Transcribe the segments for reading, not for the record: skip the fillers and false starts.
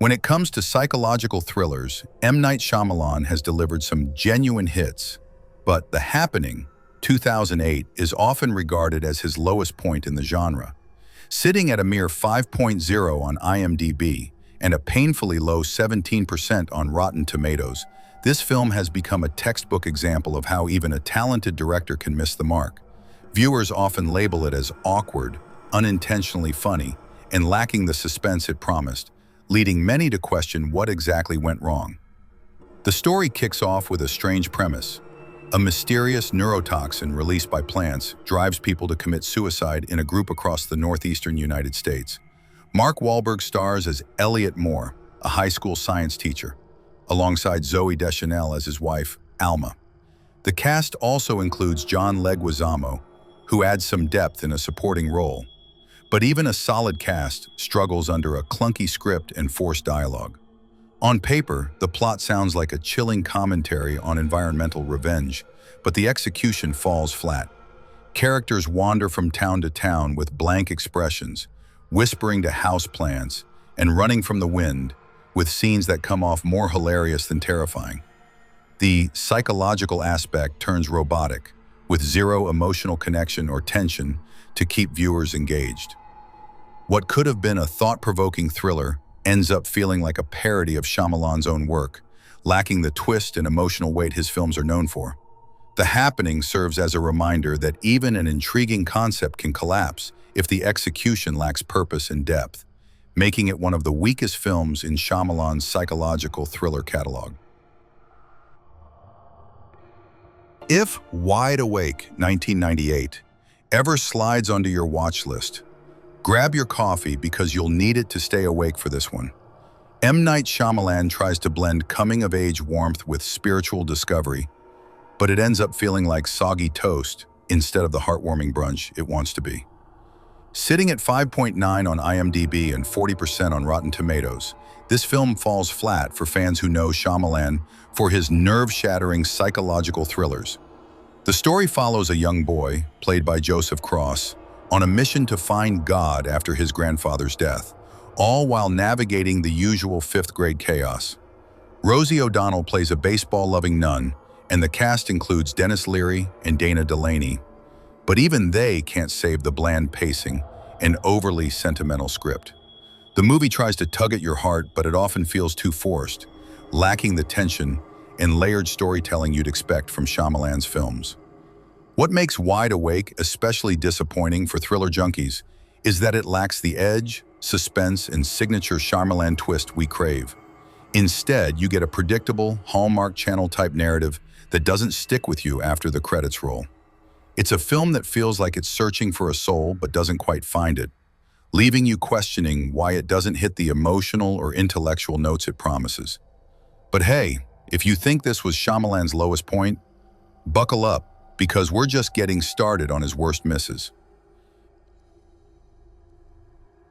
When it comes to psychological thrillers, M Night Shyamalan has delivered some genuine hits, but The Happening, 2008, is often regarded as his lowest point in the genre. Sitting at a mere 5.0 on IMDb and a painfully low 17% on Rotten Tomatoes, this film has become a textbook example of how even a talented director can miss the mark. Viewers often label it as awkward, unintentionally funny, and lacking the suspense it promised, leading many to question what exactly went wrong. The story kicks off with a strange premise. A mysterious neurotoxin released by plants drives people to commit suicide in a group across the northeastern United States. Mark Wahlberg stars as Elliot Moore, a high school science teacher, alongside Zooey Deschanel as his wife, Alma. The cast also includes John Leguizamo, who adds some depth in a supporting role. But even a solid cast struggles under a clunky script and forced dialogue. On paper, the plot sounds like a chilling commentary on environmental revenge, but the execution falls flat. Characters wander from town to town with blank expressions, whispering to houseplants and running from the wind, with scenes that come off more hilarious than terrifying. The psychological aspect turns robotic, with zero emotional connection or tension to keep viewers engaged. What could have been a thought-provoking thriller ends up feeling like a parody of Shyamalan's own work, lacking the twist and emotional weight his films are known for. The Happening serves as a reminder that even an intriguing concept can collapse if the execution lacks purpose and depth, making it one of the weakest films in Shyamalan's psychological thriller catalog. If Wide Awake, 1998, ever slides onto your watch list, grab your coffee because you'll need it to stay awake for this one. M Night Shyamalan tries to blend coming-of-age warmth with spiritual discovery, but it ends up feeling like soggy toast instead of the heartwarming brunch it wants to be. Sitting at 5.9 on IMDb and 40% on Rotten Tomatoes, this film falls flat for fans who know Shyamalan for his nerve-shattering psychological thrillers. The story follows a young boy, played by Joseph Cross, on a mission to find God after his grandfather's death, all while navigating the usual fifth-grade chaos. Rosie O'Donnell plays a baseball-loving nun, and the cast includes Dennis Leary and Dana Delaney. But even they can't save the bland pacing and overly sentimental script. The movie tries to tug at your heart, but it often feels too forced, lacking the tension and layered storytelling you'd expect from Shyamalan's films. What makes Wide Awake especially disappointing for thriller junkies is that it lacks the edge, suspense, and signature Shyamalan twist we crave. Instead, you get a predictable, Hallmark Channel-type narrative that doesn't stick with you after the credits roll. It's a film that feels like it's searching for a soul but doesn't quite find it, leaving you questioning why it doesn't hit the emotional or intellectual notes it promises. But hey, if you think this was Shyamalan's lowest point, buckle up, because we're just getting started on his worst misses.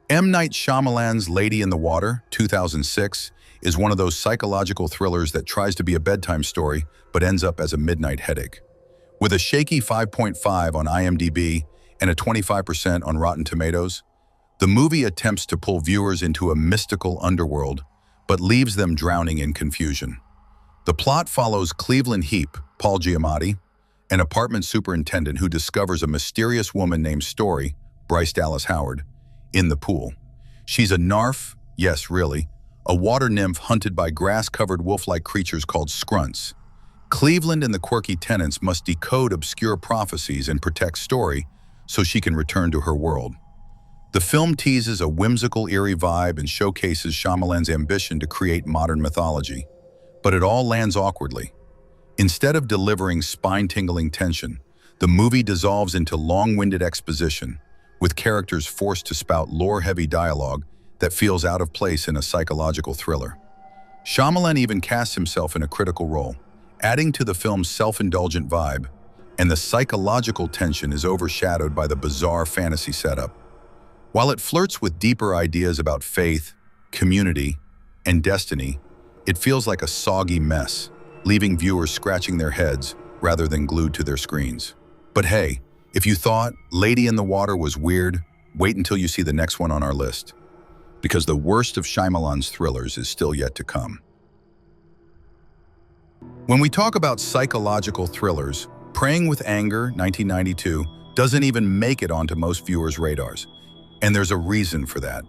M Night Shyamalan's Lady in the Water, 2006, is one of those psychological thrillers that tries to be a bedtime story but ends up as a midnight headache. With a shaky 5.5 on IMDb and a 25% on Rotten Tomatoes, the movie attempts to pull viewers into a mystical underworld but leaves them drowning in confusion. The plot follows Cleveland Heap, Paul Giamatti, an apartment superintendent who discovers a mysterious woman named Story, Bryce Dallas Howard, in the pool. She's a narf, yes really, a water nymph hunted by grass-covered wolf-like creatures called scrunts. Cleveland and the quirky tenants must decode obscure prophecies and protect Story so she can return to her world. The film teases a whimsical, eerie vibe and showcases Shyamalan's ambition to create modern mythology, but it all lands awkwardly. Instead of delivering spine-tingling tension, the movie dissolves into long-winded exposition, with characters forced to spout lore-heavy dialogue that feels out of place in a psychological thriller. Shyamalan even casts himself in a critical role, adding to the film's self-indulgent vibe, and the psychological tension is overshadowed by the bizarre fantasy setup. While it flirts with deeper ideas about faith, community, and destiny, it feels like a soggy mess, leaving viewers scratching their heads rather than glued to their screens. But hey, if you thought Lady in the Water was weird, wait until you see the next one on our list. because the worst of Shyamalan's thrillers is still yet to come. When we talk about psychological thrillers, Praying with Anger, 1992, doesn't even make it onto most viewers' radars. And there's a reason for that.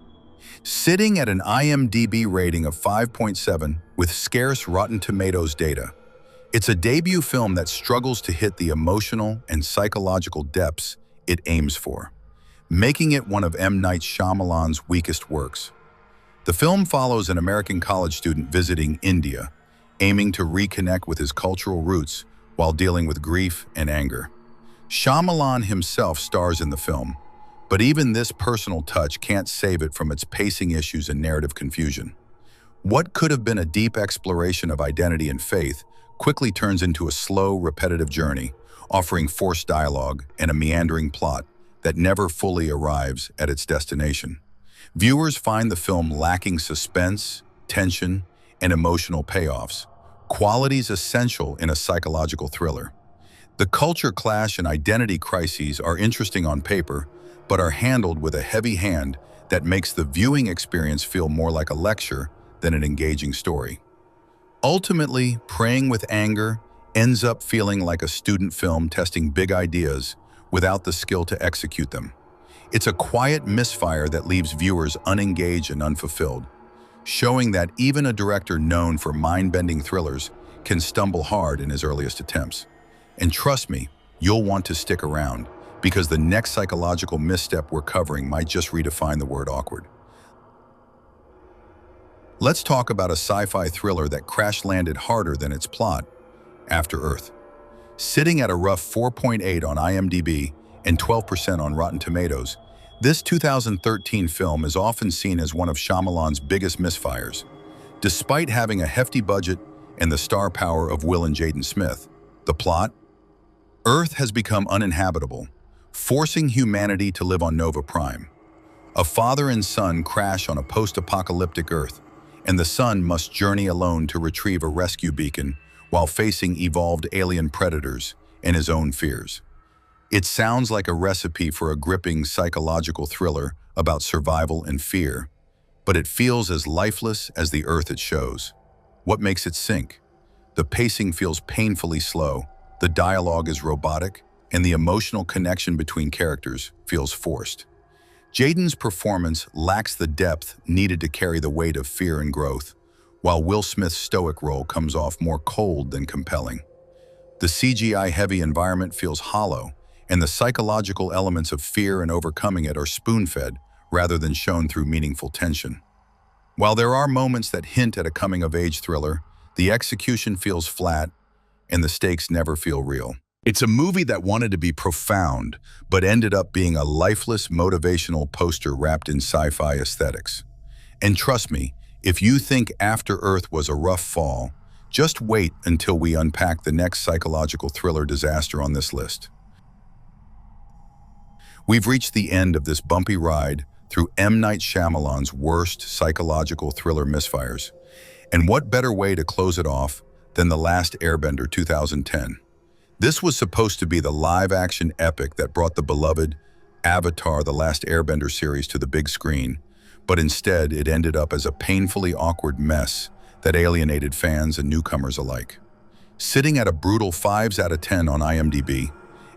Sitting at an IMDb rating of 5.7 with scarce Rotten Tomatoes data, it's a debut film that struggles to hit the emotional and psychological depths it aims for, making it one of M Night Shyamalan's weakest works. The film follows an American college student visiting India, aiming to reconnect with his cultural roots while dealing with grief and anger. Shyamalan himself stars in the film, but even this personal touch can't save it from its pacing issues and narrative confusion. What could have been a deep exploration of identity and faith quickly turns into a slow, repetitive journey, offering forced dialogue and a meandering plot that never fully arrives at its destination. Viewers find the film lacking suspense, tension, and emotional payoffs, qualities essential in a psychological thriller. The culture clash and identity crises are interesting on paper, but are handled with a heavy hand that makes the viewing experience feel more like a lecture than an engaging story. Ultimately, Praying with Anger ends up feeling like a student film testing big ideas without the skill to execute them. It's a quiet misfire that leaves viewers unengaged and unfulfilled, showing that even a director known for mind-bending thrillers can stumble hard in his earliest attempts. And trust me, you'll want to stick around, because the next psychological misstep we're covering might just redefine the word awkward. Let's talk about a sci-fi thriller that crash-landed harder than its plot, After Earth. Sitting at a rough 4.8 on IMDb and 12% on Rotten Tomatoes, this 2013 film is often seen as one of Shyamalan's biggest misfires. Despite having a hefty budget and the star power of Will and Jaden Smith, the plot? Earth has become uninhabitable, forcing humanity to live on Nova Prime. A father and son crash on a post-apocalyptic Earth, and the son must journey alone to retrieve a rescue beacon while facing evolved alien predators and his own fears. It sounds like a recipe for a gripping psychological thriller about survival and fear, but it feels as lifeless as the Earth it shows. What makes it sink? The pacing feels painfully slow, the dialogue is robotic, and the emotional connection between characters feels forced. Jaden's performance lacks the depth needed to carry the weight of fear and growth, while Will Smith's stoic role comes off more cold than compelling. The CGI-heavy environment feels hollow, and the psychological elements of fear and overcoming it are spoon-fed rather than shown through meaningful tension. While there are moments that hint at a coming-of-age thriller, the execution feels flat, and the stakes never feel real. It's a movie that wanted to be profound, but ended up being a lifeless, motivational poster wrapped in sci-fi aesthetics. And trust me, if you think After Earth was a rough fall, just wait until we unpack the next psychological thriller disaster on this list. We've reached the end of this bumpy ride through M Night Shyamalan's worst psychological thriller misfires. And what better way to close it off than The Last Airbender 2010? This was supposed to be the live-action epic that brought the beloved Avatar: The Last Airbender series to the big screen, but instead it ended up as a painfully awkward mess that alienated fans and newcomers alike. Sitting at a brutal 5 out of 10 on IMDb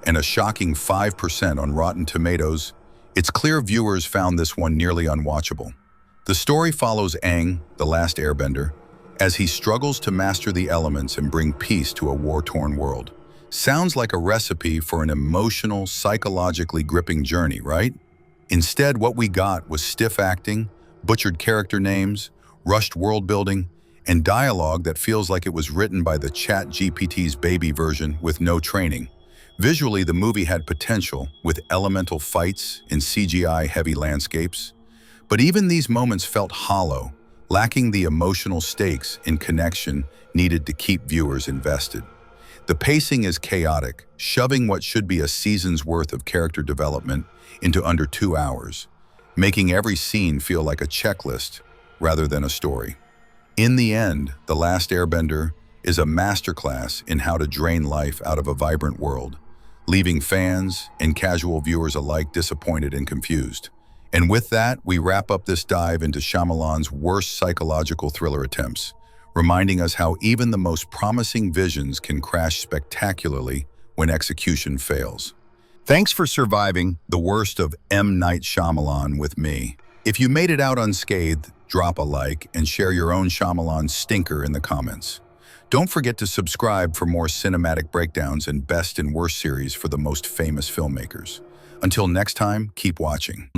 and a shocking 5% on Rotten Tomatoes, it's clear viewers found this one nearly unwatchable. The story follows Aang, the Last Airbender, as he struggles to master the elements and bring peace to a war-torn world. Sounds like a recipe for an emotional, psychologically gripping journey, right? Instead, what we got was stiff acting, butchered character names, rushed world building, and dialogue that feels like it was written by the ChatGPT's baby version with no training. Visually, the movie had potential, with elemental fights and CGI-heavy landscapes. But even these moments felt hollow, lacking the emotional stakes and connection needed to keep viewers invested. The pacing is chaotic, shoving what should be a season's worth of character development into under 2 hours, making every scene feel like a checklist rather than a story. In the end, The Last Airbender is a masterclass in how to drain life out of a vibrant world, leaving fans and casual viewers alike disappointed and confused. And with that, we wrap up this dive into Shyamalan's worst psychological thriller attempts, reminding us how even the most promising visions can crash spectacularly when execution fails. Thanks for surviving the worst of M Night Shyamalan with me. If you made it out unscathed, drop a like and share your own Shyamalan stinker in the comments. Don't forget to subscribe for more cinematic breakdowns and best and worst series for the most famous filmmakers. Until next time, keep watching.